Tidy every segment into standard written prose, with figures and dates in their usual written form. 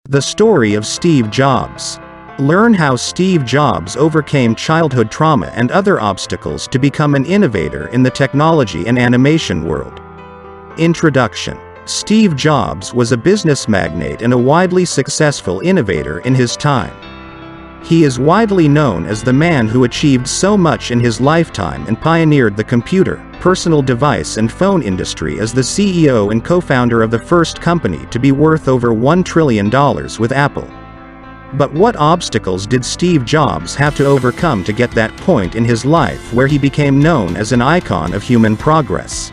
The story of Steve Jobs. Learn how Steve Jobs overcame childhood trauma and other obstacles to become an innovator in the technology and animation world. Introduction. Steve Jobs was a business magnate and a widely successful innovator in his time. He is widely known as the man who achieved so much in his lifetime and pioneered the computer, personal device and phone industry as the CEO and co-founder of the first company to be worth over $1 trillion with Apple. But what obstacles did Steve Jobs have to overcome to get that point in his life where he became known as an icon of human progress?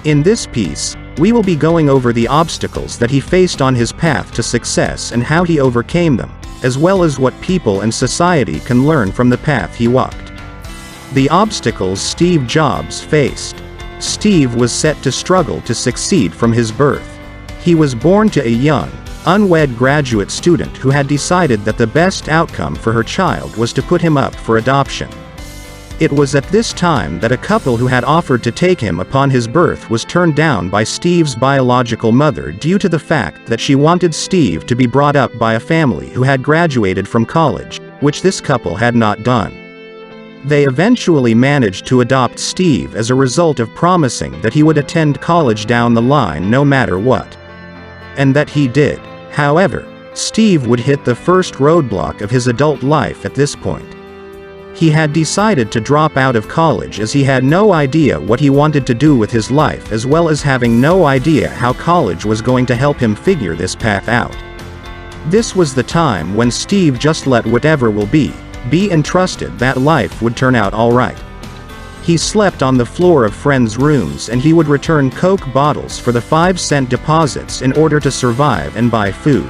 In this piece, we will be going over the obstacles that he faced on his path to success and how he overcame them, as well as what people and society can learn from the path he walked. The obstacles Steve Jobs faced. Steve was set to struggle to succeed from his birth. He was born to a young, unwed graduate student who had decided that the best outcome for her child was to put him up for adoption. It was at this time that a couple who had offered to take him upon his birth was turned down by Steve's biological mother due to the fact that she wanted Steve to be brought up by a family who had graduated from college, which this couple had not done. They eventually managed to adopt Steve as a result of promising that he would attend college down the line no matter what. And that he did. However, Steve would hit the first roadblock of his adult life at this point. He had decided to drop out of college as he had no idea what he wanted to do with his life, as well as having no idea how college was going to help him figure this path out. This was the time when Steve just let whatever will be entrusted that life would turn out alright. He slept on the floor of friends' rooms and he would return Coke bottles for the 5-cent deposits in order to survive and buy food.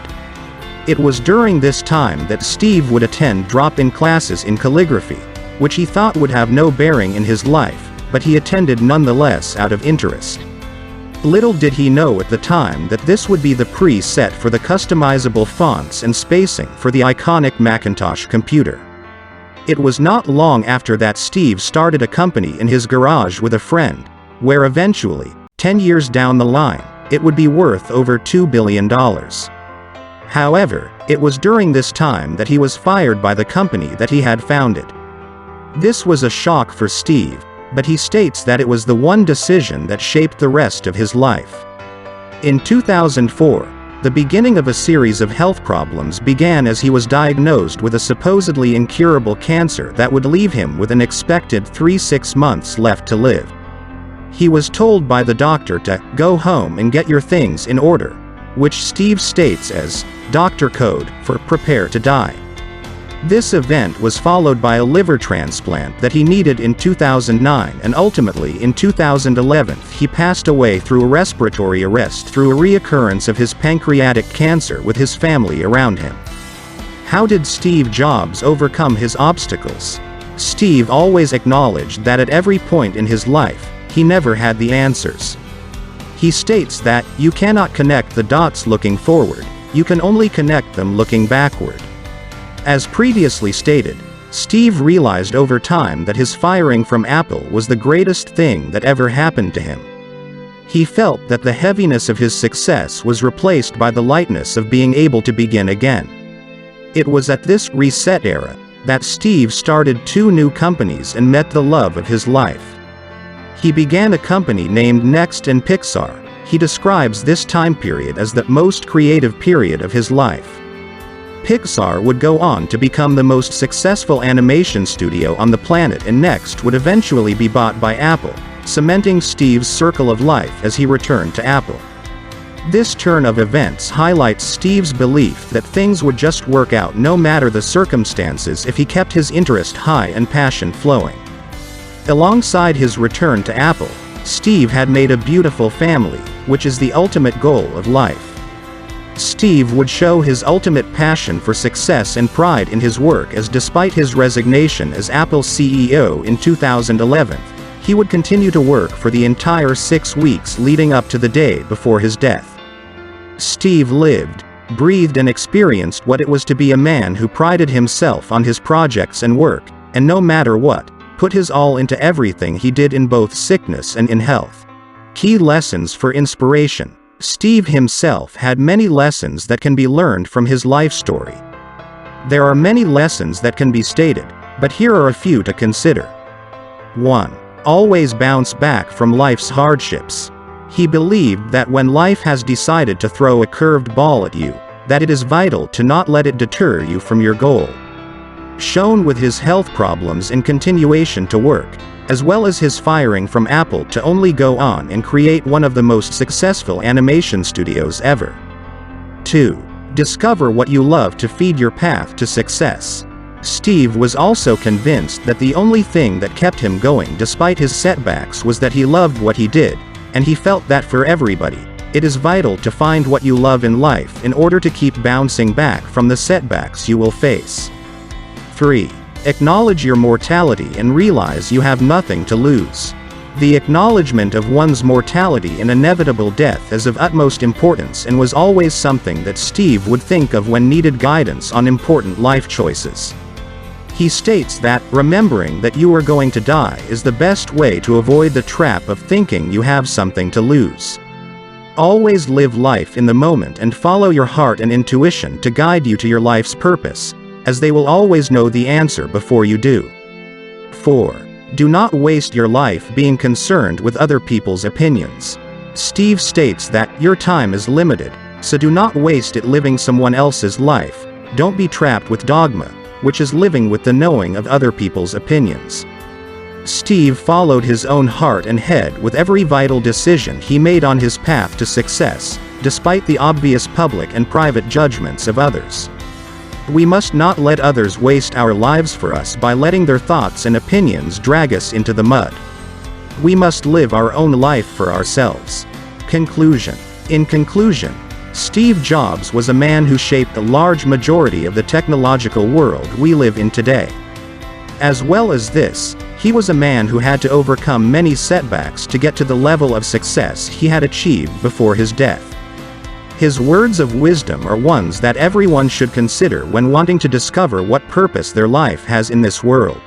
It was during this time that Steve would attend drop-in classes in calligraphy, which he thought would have no bearing in his life, but he attended nonetheless out of interest. Little did he know at the time that this would be the preset for the customizable fonts and spacing for the iconic Macintosh computer. It was not long after that Steve started a company in his garage with a friend, where eventually, 10 years down the line, it would be worth over $2 billion. However, it was during this time that he was fired by the company that he had founded. This was a shock for Steve, but he states that it was the one decision that shaped the rest of his life. In 2004, the beginning of a series of health problems began as he was diagnosed with a supposedly incurable cancer that would leave him with an expected 6 months left to live. He was told by the doctor to go home and get your things in order, which Steve states as doctor code for prepare to die. This event was followed by a liver transplant that he needed in 2009, and ultimately in 2011 he passed away through a respiratory arrest through a reoccurrence of his pancreatic cancer with his family around him. How did Steve Jobs overcome his obstacles? Steve always acknowledged that at every point in his life, he never had the answers. He states that, you cannot connect the dots looking forward, you can only connect them looking backward. As previously stated, Steve realized over time that his firing from Apple was the greatest thing that ever happened to him. He felt that the heaviness of his success was replaced by the lightness of being able to begin again. It was at this reset era that Steve started 2 new companies and met the love of his life. He began a company named Next and Pixar. He describes this time period as the most creative period of his life. Pixar would go on to become the most successful animation studio on the planet, and Next would eventually be bought by Apple, cementing Steve's circle of life as he returned to Apple. This turn of events highlights Steve's belief that things would just work out no matter the circumstances if he kept his interest high and passion flowing. Alongside his return to Apple, Steve had made a beautiful family, which is the ultimate goal of life. Steve would show his ultimate passion for success and pride in his work, as despite his resignation as Apple's CEO in 2011, he would continue to work for the entire 6 weeks leading up to the day before his death. Steve lived, breathed and experienced what it was to be a man who prided himself on his projects and work, and no matter what, put his all into everything he did in both sickness and in health. Key lessons for inspiration. Steve himself had many lessons that can be learned from his life story. There are many lessons that can be stated, but here are a few to consider. 1. Always bounce back from life's hardships. He believed that when life has decided to throw a curved ball at you, that it is vital to not let it deter you from your goal. Shown with his health problems in continuation to work, as well as his firing from Apple to only go on and create one of the most successful animation studios ever. 2. Discover what you love to feed your path to success. Steve was also convinced that the only thing that kept him going despite his setbacks was that he loved what he did, and he felt that for everybody, it is vital to find what you love in life in order to keep bouncing back from the setbacks you will face. 3. Acknowledge your mortality and realize you have nothing to lose. The acknowledgement of one's mortality and inevitable death is of utmost importance and was always something that Steve would think of when needed guidance on important life choices. He states that, remembering that you are going to die is the best way to avoid the trap of thinking you have something to lose. Always live life in the moment and follow your heart and intuition to guide you to your life's purpose, as they will always know the answer before you do. 4. Do not waste your life being concerned with other people's opinions. Steve states that your time is limited, so do not waste it living someone else's life. Don't be trapped with dogma, which is living with the knowing of other people's opinions. Steve followed his own heart and head with every vital decision he made on his path to success, despite the obvious public and private judgments of others. We must not let others waste our lives for us by letting their thoughts and opinions drag us into the mud. We must live our own life for ourselves. Conclusion. In conclusion, Steve Jobs was a man who shaped a large majority of the technological world we live in today. As well as this, he was a man who had to overcome many setbacks to get to the level of success he had achieved before his death. His words of wisdom are ones that everyone should consider when wanting to discover what purpose their life has in this world.